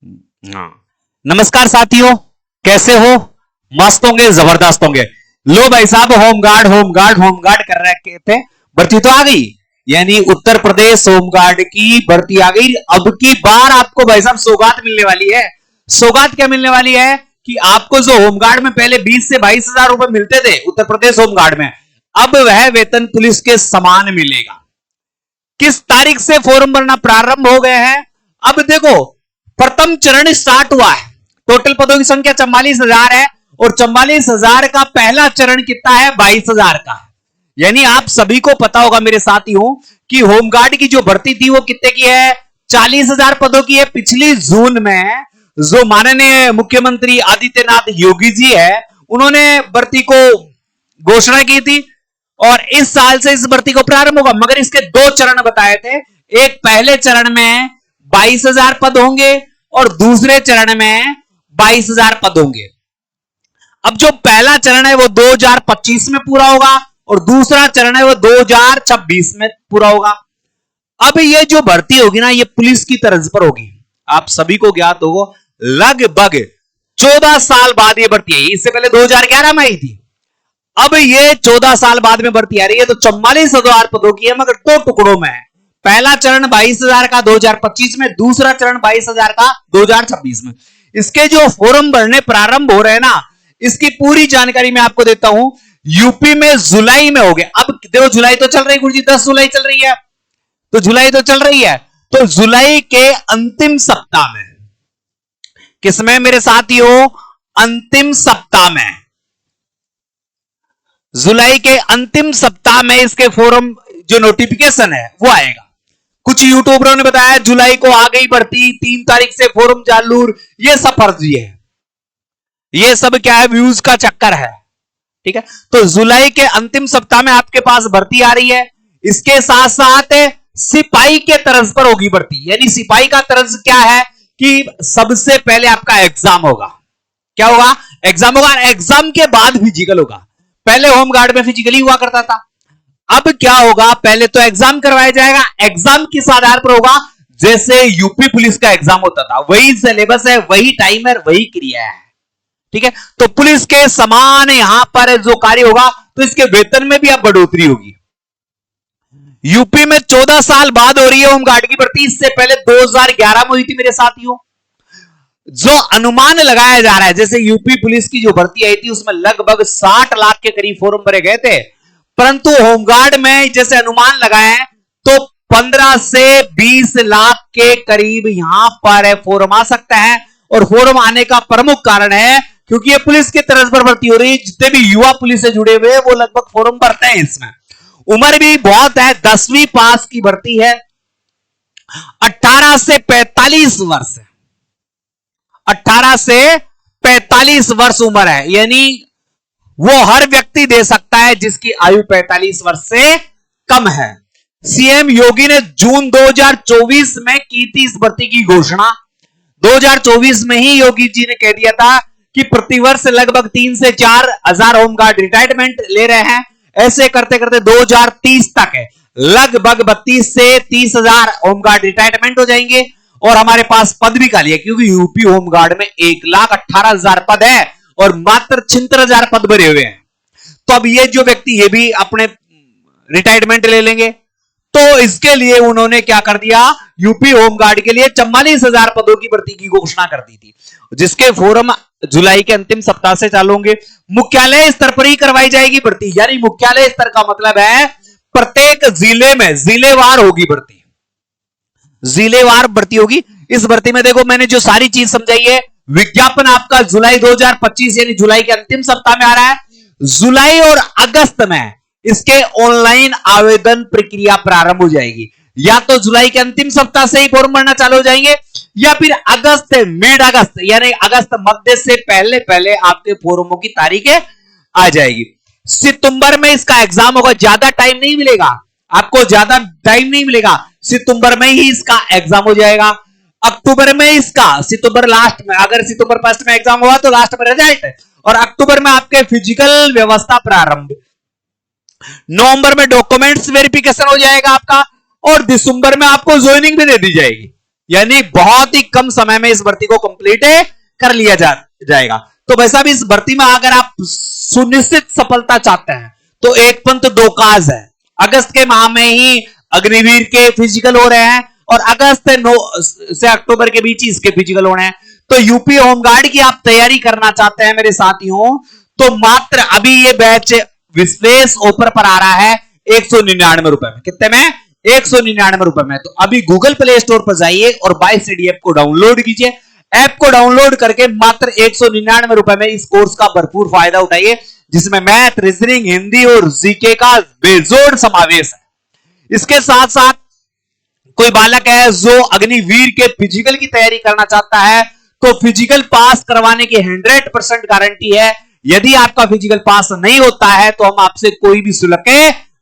हाँ। नमस्कार साथियों, कैसे हो? मस्त होंगे, जबरदस्त होंगे। लो भाई साहब, होमगार्ड होमगार्ड होमगार्ड कर रहे थे, भर्ती तो आ गई। यानी उत्तर प्रदेश होमगार्ड की भर्ती आ गई। अब की बार आपको भाई साहब सौगात मिलने वाली है। सौगात क्या मिलने वाली है कि आपको जो होमगार्ड में पहले 20 से 22,000 रुपए मिलते थे उत्तर प्रदेश होमगार्ड में, अब वह वेतन पुलिस के समान मिलेगा। किस तारीख से फॉर्म भरना प्रारंभ हो गए हैं? अब देखो, प्रथम चरण स्टार्ट हुआ है। टोटल पदों की संख्या 44,000 है और 44,000 का पहला चरण कितना है? 22,000 का है। यानी आप सभी को पता होगा मेरे साथियों कि होमगार्ड की जो भर्ती थी वो कितने की है? 40,000 पदों की है। पिछली जून में जो माननीय मुख्यमंत्री आदित्यनाथ योगी जी है, उन्होंने भर्ती को घोषणा की थी और इस साल से इस भर्ती को प्रारंभ होगा। मगर इसके दो चरण बताए थे। एक पहले चरण में 22,000 पद होंगे और दूसरे चरण में 22,000 पद होंगे। अब जो पहला चरण है वो 2025 में पूरा होगा और दूसरा चरण है वो 2026 में पूरा होगा। अब ये जो भर्ती होगी ना, ये पुलिस की तर्ज पर होगी। आप सभी को ज्ञात होगा, लगभग 14 साल बाद ये भर्ती आई। इससे पहले 2011 में आई थी। अब ये 14 साल बाद में भर्ती आ रही है। तो 44,000 पदों की है, मगर दो टुकड़ों में है। पहला चरण 22,000 का 2025 में, दूसरा चरण 22,000 का 2026 में। इसके जो फॉर्म भरने प्रारंभ हो रहे हैं ना, इसकी पूरी जानकारी मैं आपको देता हूं। यूपी में जुलाई में हो गए। अब देखो, जुलाई तो चल रही है गुरुजी, 10 जुलाई चल रही है, तो जुलाई तो चल रही है। तो जुलाई के अंतिम सप्ताह में, किसमें मेरे साथियों? अंतिम सप्ताह में, जुलाई के अंतिम सप्ताह में इसके फॉर्म जो नोटिफिकेशन है वो आएगा। कुछ यूट्यूबरों ने बताया जुलाई को आ गई भर्ती, 3 तारीख से फॉर्म चालू। ये सब फर्जी है। ये सब क्या है? व्यूज का चक्कर है। ठीक है, तो जुलाई के अंतिम सप्ताह में आपके पास भर्ती आ रही है। इसके साथ साथ सिपाही के तर्ज पर होगी भर्ती। यानी सिपाही का तर्ज क्या है कि सबसे पहले आपका एग्जाम होगा। क्या होगा? एग्जाम होगा। एग्जाम के बाद फिजिकल होगा। पहले होमगार्ड में फिजिकली हुआ करता था। अब क्या होगा? पहले तो एग्जाम करवाया जाएगा। एग्जाम किस आधार पर होगा? जैसे यूपी पुलिस का एग्जाम होता था, वही सिलेबस है, वही टाइमर, वही क्रिया है। ठीक है, तो पुलिस के समान यहां पर जो कार्य होगा, तो इसके वेतन में भी अब बढ़ोतरी होगी। यूपी में 14 साल बाद हो रही है होमगार्ड की भर्ती। इससे पहले 2011 में हुई थी मेरे साथियों। जो अनुमान लगाया जा रहा है, जैसे यूपी पुलिस की जो भर्ती आई थी उसमें लगभग 60 लाख के करीब फॉर्म भरे गए थे, परंतु होमगार्ड में जैसे अनुमान लगाए तो 15 से 20 लाख के करीब यहां पर फॉर्म आ सकता है। और फॉर्म आने का प्रमुख कारण है क्योंकि ये पुलिस की तरफ पर भर्ती हो रही है। जितने भी युवा पुलिस से जुड़े हुए वो लगभग फॉर्म भरते हैं। इसमें उम्र भी बहुत है, 10वीं पास की भर्ती है। 18 से 45 वर्ष, 18 से 45 वर्ष उम्र है। यानी वो हर व्यक्ति दे सकता है जिसकी आयु 45 वर्ष से कम है। सीएम योगी ने जून 2024 में की थी इस भर्ती की घोषणा। 2024 में ही योगी जी ने कह दिया था कि प्रतिवर्ष लगभग 3 से 4 हजार होमगार्ड रिटायरमेंट ले रहे हैं। ऐसे करते करते 2030 तक है लगभग 32 से 30 हजार होमगार्ड रिटायरमेंट हो जाएंगे और हमारे पास पद भी खाली है, क्योंकि यूपी होमगार्ड में 1,18,000 पद है और मात्र 76,000 पद भरे हुए हैं। तो अब ये जो व्यक्ति ये भी अपने रिटायरमेंट ले लेंगे। तो इसके लिए उन्होंने क्या कर दिया? यूपी होमगार्ड के लिए 44,000 पदों की भर्ती की घोषणा कर दी थी, जिसके फॉर्म जुलाई के अंतिम सप्ताह से चालू होंगे। मुख्यालय स्तर पर ही करवाई जाएगी भर्ती। यानी मुख्यालय स्तर का मतलब है प्रत्येक जिले में जिलेवार होगी भर्ती, जिलेवार भर्ती होगी। इस भर्ती में देखो, मैंने जो सारी चीज समझाई है, विज्ञापन आपका जुलाई 2025 यानी जुलाई के अंतिम सप्ताह में आ रहा है। जुलाई और अगस्त में इसके ऑनलाइन आवेदन प्रक्रिया प्रारंभ हो जाएगी। या तो जुलाई के अंतिम सप्ताह से ही फॉर्म भरना चालू हो जाएंगे या फिर अगस्त, मिड अगस्त यानी अगस्त मध्य से पहले पहले आपके फॉर्मों की तारीखें आ जाएगी। सितंबर में इसका एग्जाम होगा। ज्यादा टाइम नहीं मिलेगा आपको, ज्यादा टाइम नहीं मिलेगा। सितंबर में ही इसका एग्जाम हो जाएगा। अक्टूबर में इसका, सितंबर लास्ट में, अगर सितंबर फर्स्ट में एग्जाम हुआ तो लास्ट में रिजल्ट, और अक्टूबर में आपके फिजिकल व्यवस्था प्रारंभ। नवंबर में डॉक्यूमेंट्स वेरिफिकेशन हो जाएगा आपका और दिसंबर में आपको ज्वाइनिंग भी दे दी जाएगी। यानी बहुत ही कम समय में इस भर्ती को कंप्लीट कर लिया जाएगा। तो भाई साहब, इस भर्ती में अगर आप सुनिश्चित सफलता चाहते हैं तो एक पंथ दो काज है। अगस्त के माह में ही अग्निवीर के फिजिकल हो रहे हैं और अगस्त से अक्टूबर के बीच इसके फिजिकल हो रहे हैं। तो यूपी होमगार्ड की आप तैयारी करना चाहते हैं मेरे साथियों, तो मात्र अभी ये बैच विशेष ऑफर पर आ रहा है 199 रुपए में। कितने में? 199 रुपए में। तो अभी गूगल प्ले स्टोर पर जाइए और बाय स्टडी ऐप को डाउनलोड कीजिए। ऐप को डाउनलोड करके मात्र 199 रुपए में इस कोर्स का भरपूर फायदा उठाइए, जिसमें मैथ, रीजनिंग, हिंदी और जीके का बेजोड़ समावेश है। इसके साथ साथ कोई बालक है जो अग्निवीर के फिजिकल की तैयारी करना चाहता है, तो फिजिकल पास करवाने की 100% गारंटी है। यदि आपका फिजिकल पास नहीं होता है तो हम आपसे कोई भी शुल्क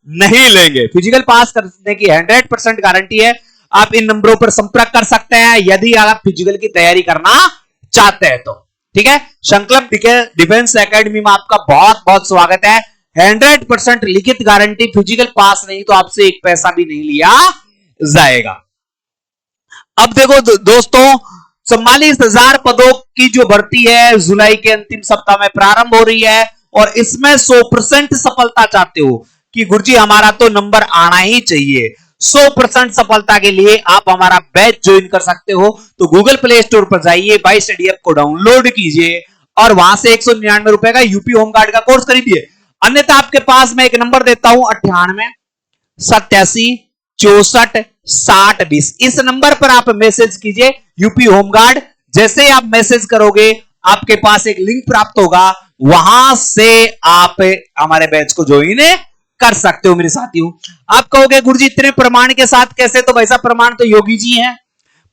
नहीं लेंगे। फिजिकल पास करने की 100% गारंटी है। आप इन नंबरों पर संपर्क कर सकते हैं यदि आप फिजिकल की तैयारी करना चाहते हैं तो। ठीक है, संकल्प डिफेंस एकेडमी में आपका बहुत बहुत स्वागत है। 100% लिखित गारंटी, फिजिकल पास नहीं तो आपसे एक पैसा भी नहीं लिया जाएगा। अब देखो दोस्तों, 44,000 पदों की जो भर्ती है जुलाई के अंतिम सप्ताह में प्रारंभ हो रही है और इसमें 100% सफलता चाहते हो कि गुरुजी हमारा तो नंबर आना ही चाहिए। 100% सफलता के लिए आप हमारा बैच ज्वाइन कर सकते हो। तो गूगल प्ले स्टोर पर जाइए, बाय स्टडी ऐप को डाउनलोड कीजिए और वहां से 199 रुपए का यूपी होमगार्ड का कोर्स खरीदिए। अन्यथा आपके पास मैं एक नंबर देता हूं 98 87 64 60 20। इस नंबर पर आप मैसेज कीजिए यूपी होमगार्ड। जैसे आप मैसेज करोगे आपके पास एक लिंक प्राप्त होगा, वहां से आप हमारे बैच को ज्वाइन कर सकते हो मेरे साथियों। आप कहोगे गुरुजी इतने प्रमाण के साथ कैसे? तो वैसा प्रमाण तो योगी जी हैं।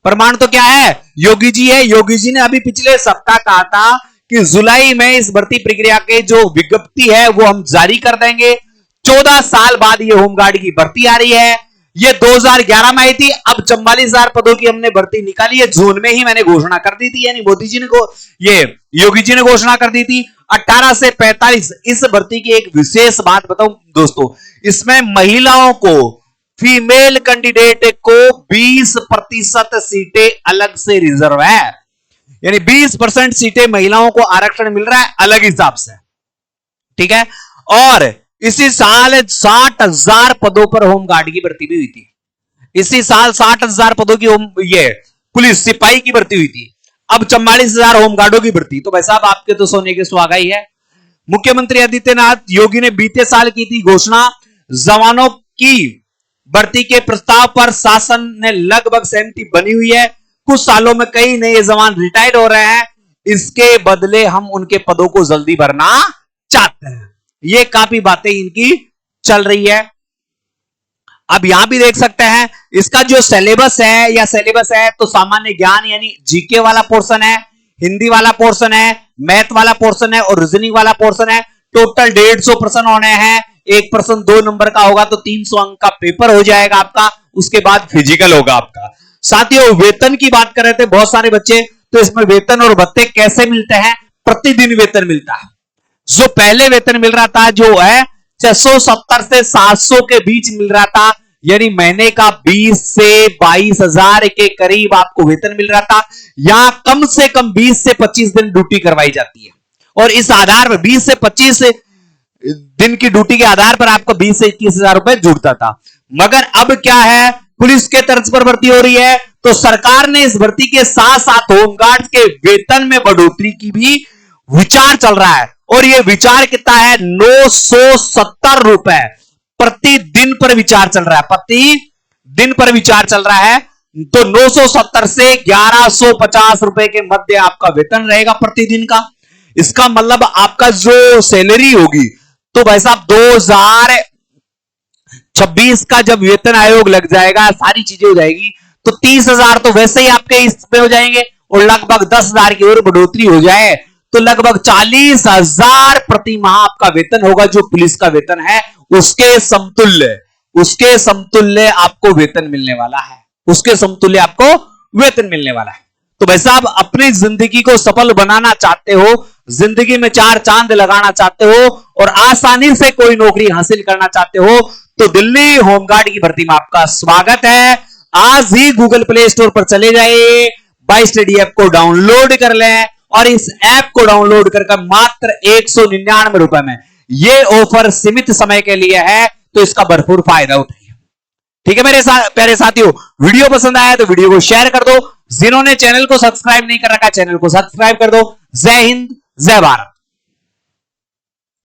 प्रमाण तो क्या है? योगी जी है। योगी जी ने अभी पिछले सप्ताह कहा था कि जुलाई में इस भर्ती प्रक्रिया के जो विज्ञप्ति है वो हम जारी कर देंगे। 14 साल बाद ये होमगार्ड की भर्ती आ रही है। ये 2011 में आई थी, अब 44,000 पदों की हमने भर्ती निकाली है। जून में ही मैंने घोषणा कर दी थी, यानी मोदी जी ने ये योगी जी ने घोषणा कर दी थी। 18 से 45 इस भर्ती की एक विशेष बात बताऊं दोस्तों, इसमें महिलाओं को, फीमेल कैंडिडेट को 20% सीटें अलग से रिजर्व है, यानी 20% सीटें महिलाओं को आरक्षण मिल रहा है अलग हिसाब से। ठीक है, और इसी साल 60,000 पदों पर होमगार्ड की भर्ती भी हुई थी। इसी साल 60,000 पदों की ये पुलिस सिपाही की भर्ती हुई थी। अब 44,000 होमगार्डों की भर्ती। तो भाई साहब आपके तो सोने के सुहागा ही है। मुख्यमंत्री आदित्यनाथ योगी ने बीते साल की थी घोषणा। जवानों की भर्ती के प्रस्ताव पर शासन ने लगभग सहमति बनी हुई है। कुछ सालों में कई नए जवान रिटायर हो रहे हैं, इसके बदले हम उनके पदों को जल्दी भरना चाहते हैं। ये काफी बातें इनकी चल रही है। अब यहां भी देख सकते हैं इसका जो सिलेबस है तो सामान्य ज्ञान यानी जीके वाला पोर्शन है, हिंदी वाला पोर्शन है, मैथ वाला पोर्शन है और रीजनिंग वाला पोर्शन है। टोटल 150 प्रश्न होने हैं। एक प्रश्न 2 नंबर का होगा तो 300 अंक का पेपर हो जाएगा आपका। उसके बाद फिजिकल होगा आपका। साथियों, वेतन की बात कर रहे थे बहुत सारे बच्चे, तो इसमें वेतन और भत्ते कैसे मिलते हैं? प्रतिदिन वेतन मिलता है। जो पहले वेतन मिल रहा था जो है 670 से 700 के बीच मिल रहा था, यानी महीने का 20 से 22,000 के करीब आपको वेतन मिल रहा था। यहां कम से कम 20 से 25 दिन ड्यूटी करवाई जाती है और इस आधार पर 20 से 25 दिन की ड्यूटी के आधार पर आपको 20 से 21,000 रुपए जुड़ता था। मगर अब क्या है, पुलिस के तर्ज पर भर्ती हो रही है, तो सरकार ने इस भर्ती के साथ साथ होमगार्ड के वेतन में बढ़ोतरी की भी विचार चल रहा है। और यह विचार कितना है? 970 रुपए प्रतिदिन पर विचार चल रहा है। प्रतिदिन पर विचार चल रहा है। तो 970 से 1150 रुपए के मध्य आपका वेतन रहेगा प्रतिदिन का। इसका मतलब आपका जो सैलरी होगी, तो भाई साहब 2026 का जब वेतन आयोग लग जाएगा, सारी चीजें हो जाएगी, तो 30,000 तो वैसे ही आपके इसमें हो जाएंगे और लगभग 10,000 की और बढ़ोतरी हो जाए तो लगभग 40,000 प्रति माह आपका वेतन होगा। जो पुलिस का वेतन है उसके समतुल्य आपको वेतन मिलने वाला है। उसके समतुल्य आपको वेतन मिलने वाला है। तो भाई साहब, अपनी जिंदगी को सफल बनाना चाहते हो, जिंदगी में 4 चांद लगाना चाहते हो और आसानी से कोई नौकरी हासिल करना चाहते हो, तो दिल्ली होमगार्ड की भर्ती में आपका स्वागत है। आज ही गूगल प्ले स्टोर पर चले जाइए, बाई स्टडी ऐप को डाउनलोड कर लें और इस ऐप को डाउनलोड कर मात्र 199 रुपए में, यह ऑफर सीमित समय के लिए है, तो इसका भरपूर फायदा उठाइए। ठीक है मेरे प्यारे साथियों, वीडियो पसंद आया तो वीडियो को शेयर कर दो, जिन्होंने चैनल को सब्सक्राइब नहीं कर रखा चैनल को सब्सक्राइब कर दो। जय हिंद, जय भारत।